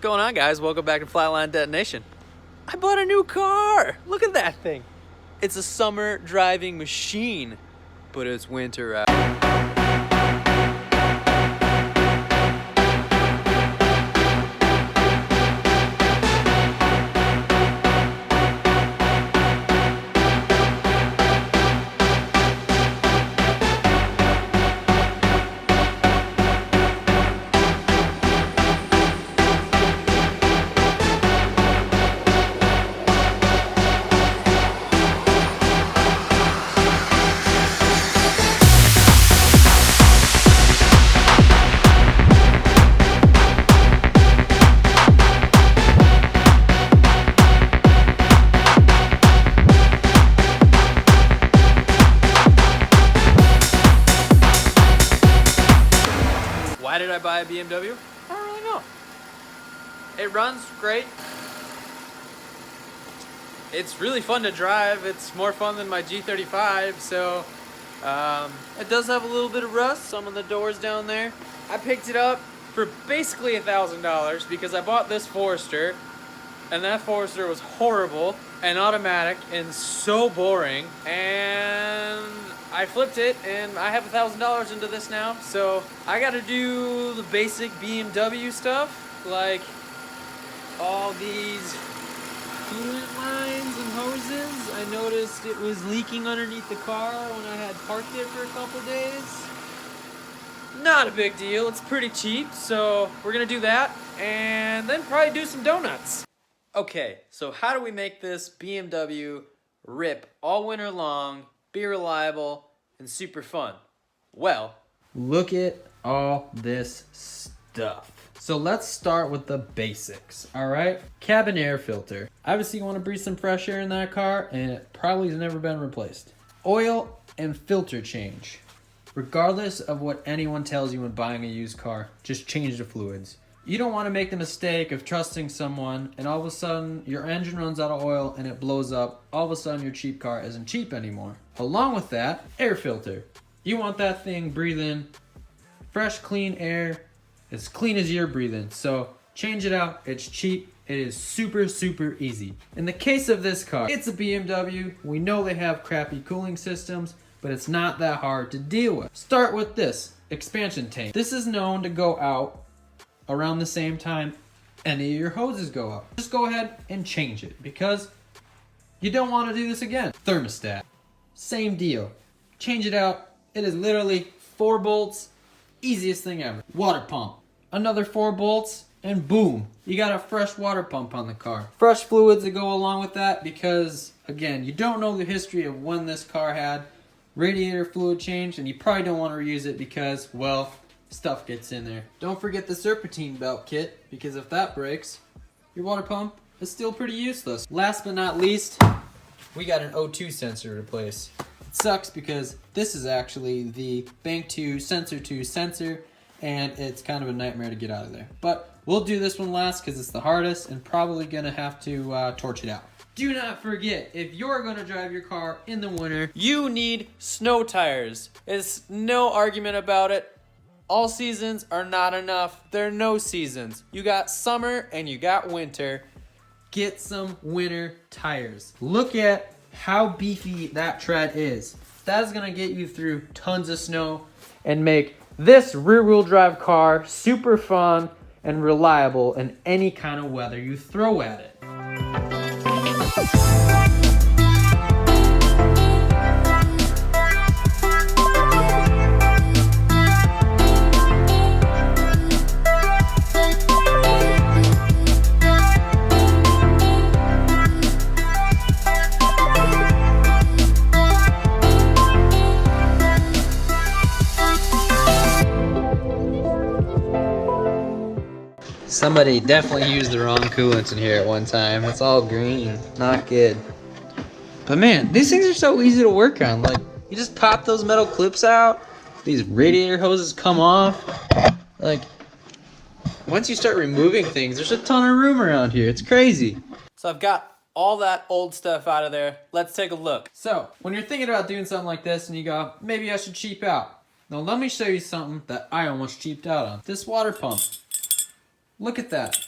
going on, guys? Welcome back to Flatline Detonation. I bought a new car. Look at that thing. It's a summer driving machine, but it's winter out. Why did I buy a BMW? I don't really know. It runs great. It's really fun to drive. It's more fun than my G35, so it does have a little bit of rust, some of the doors down there. I picked it up for basically $1,000 because I bought this Forester, and that Forester was horrible and automatic and so boring, and I flipped it and I have $1,000 into this now, so I gotta do the basic BMW stuff, like all these coolant lines and hoses. I noticed it was leaking underneath the car when I had parked it for a couple days. Not a big deal, it's pretty cheap, so we're gonna do that and then probably do some donuts. Okay, so how do we make this BMW rip all winter long, be reliable, and super fun? Well, look at all this stuff. So let's start with the basics, all right? Cabin air filter. Obviously you want to breathe some fresh air in that car, and it probably has never been replaced. Oil and filter change. Regardless of what anyone tells you when buying a used car, just change the fluids. You don't want to make the mistake of trusting someone and all of a sudden your engine runs out of oil and it blows up. All of a sudden your cheap car isn't cheap anymore. Along with that, air filter. You want that thing breathing fresh, clean air, as clean as you're breathing. So change it out. It's cheap. It is super, super easy. In the case of this car, it's a BMW. We know they have crappy cooling systems, but it's not that hard to deal with. Start with this expansion tank. This is known to go out around the same time any of your hoses go up. Just go ahead and change it because you don't want to do this again. Thermostat, same deal. Change it out. It is literally 4 bolts, easiest thing ever. Water pump, another 4 bolts, and boom, you got a fresh water pump on the car. Fresh fluids that go along with that because, again, you don't know the history of when this car had radiator fluid change, and you probably don't want to reuse it because, well, stuff gets in there. Don't forget the serpentine belt kit, because if that breaks, your water pump is still pretty useless. Last but not least, we got an O2 sensor to replace. It sucks because this is actually the Bank 2 Sensor 2 sensor, and it's kind of a nightmare to get out of there. But we'll do this one last because it's the hardest and probably gonna have to torch it out. Do not forget, if you're gonna drive your car in the winter, you need snow tires. There's no argument about it. All seasons are not enough. There are no seasons. You got summer and you got winter. Get some winter tires. Look at how beefy that tread is. That is gonna get you through tons of snow and make this rear-wheel drive car super fun and reliable in any kind of weather you throw at it. Somebody definitely used the wrong coolant in here at one time. It's all green. Not good. But man, these things are so easy to work on. Like, you just pop those metal clips out. These radiator hoses come off. Like, once you start removing things, there's a ton of room around here. It's crazy. So I've got all that old stuff out of there. Let's take a look. So, when you're thinking about doing something like this and you go, maybe I should cheap out. Now let me show you something that I almost cheaped out on. This water pump. Look at that.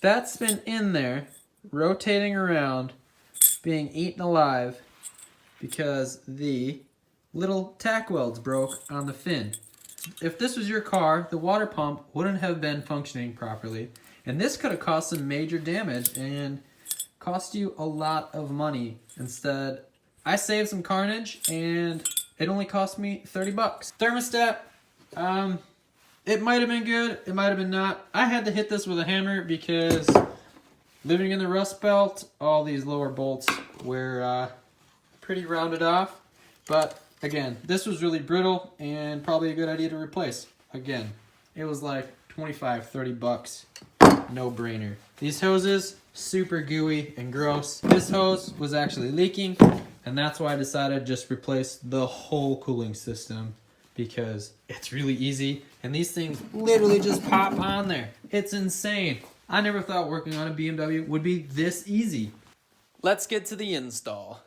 That's been in there, rotating around, being eaten alive because the little tack welds broke on the fin. If this was your car, the water pump wouldn't have been functioning properly, and this could have caused some major damage and cost you a lot of money. Instead, I saved some carnage, and it only cost me 30 bucks. Thermostat, it might have been good, it might have been not. I had to hit this with a hammer because living in the Rust Belt, all these lower bolts were pretty rounded off. But again, this was really brittle and probably a good idea to replace. Again, it was like 25, 30 bucks. No brainer. These hoses, super gooey and gross. This hose was actually leaking, and that's why I decided to just replace the whole cooling system because it's really easy, and these things literally just pop on there. It's insane. I never thought working on a BMW would be this easy. Let's get to the install.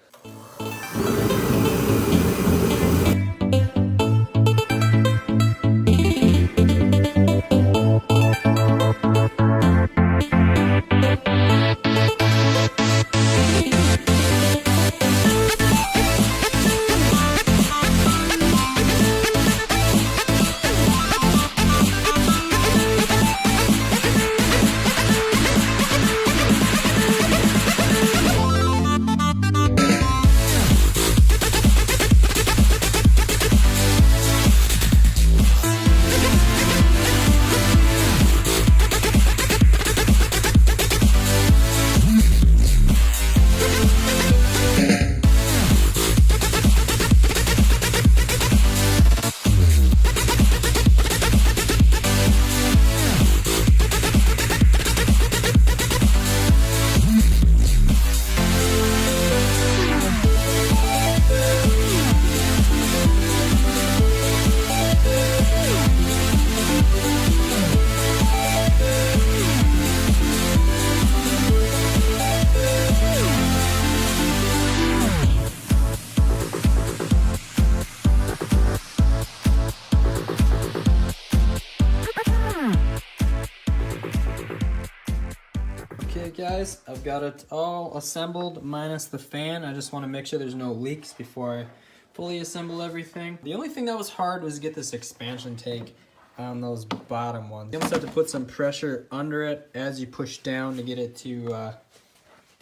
Okay guys, I've got it all assembled minus the fan. I just want to make sure there's no leaks before I fully assemble everything. The only thing that was hard was get this expansion tank on those bottom ones. You almost have to put some pressure under it as you push down to get it to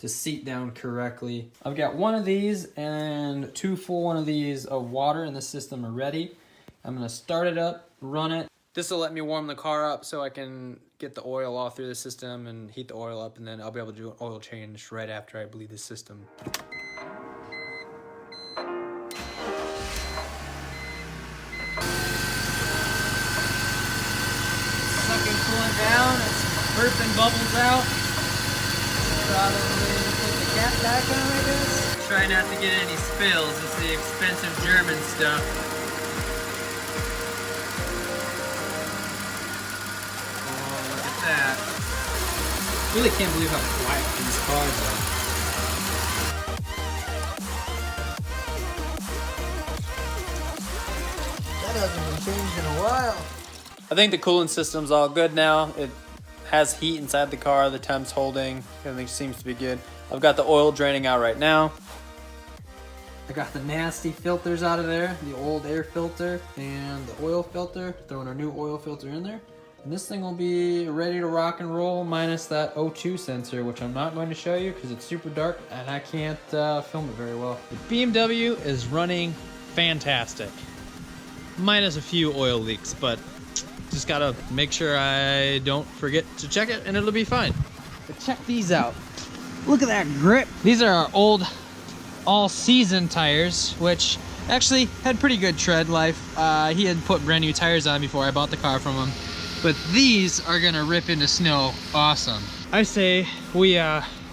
seat down correctly. I've got one of these and 2 full one of these of water in the system already. I'm gonna start it up, run it. This will let me warm the car up so I can get the oil all through the system and heat the oil up, and then I'll be able to do an oil change right after I bleed the system. Sucking coolant down, it's burping bubbles out. Probably put the cap back on, I guess. Try not to get any spills, it's the expensive German stuff. That. Really can't believe how quiet these cars are. That hasn't been changed in a while. I think the coolant system's all good now. It has heat inside the car, the temp's holding, everything seems to be good. I've got the oil draining out right now. I got the nasty filters out of there, the old air filter and the oil filter, throwing our new oil filter in there. And this thing will be ready to rock and roll minus that O2 sensor, which I'm not going to show you because it's super dark and I can't film it very well. The BMW is running fantastic. Minus a few oil leaks, but just gotta make sure I don't forget to check it and it'll be fine. But check these out. Look at that grip. These are our old all-season tires, which actually had pretty good tread life. He had put brand new tires on before I bought the car from him. But these are gonna rip into snow awesome. I say we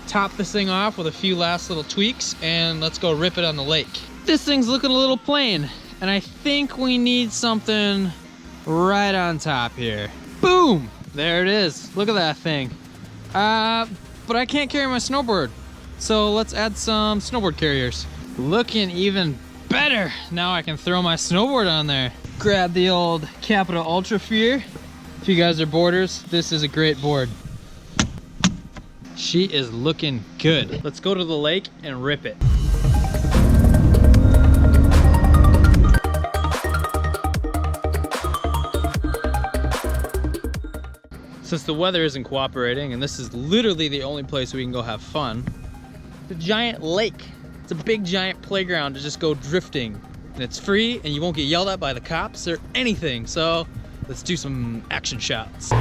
top this thing off with a few last little tweaks and let's go rip it on the lake. This thing's looking a little plain and I think we need something right on top here. Boom! There it is. Look at that thing. But I can't carry my snowboard. So let's add some snowboard carriers. Looking even better. Now I can throw my snowboard on there. Grab the old Capita Ultra Fear. If you guys are boarders, this is a great board. She is looking good. Let's go to the lake and rip it. Since the weather isn't cooperating, and this is literally the only place we can go have fun, the giant lake. It's a big giant playground to just go drifting. And it's free, and you won't get yelled at by the cops or anything. So let's do some action shots.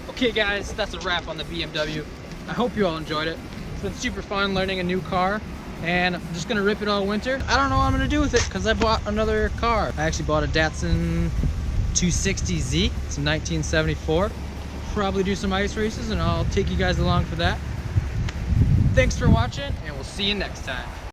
Okay guys, that's a wrap on the BMW. I hope you all enjoyed it. It's been super fun learning a new car, and I'm just gonna rip it all winter. I don't know what I'm gonna do with it because I bought another car. I actually bought a Datsun 260Z. It's a 1974. Probably do some ice races and I'll take you guys along for that. Thanks for watching, and we'll see you next time.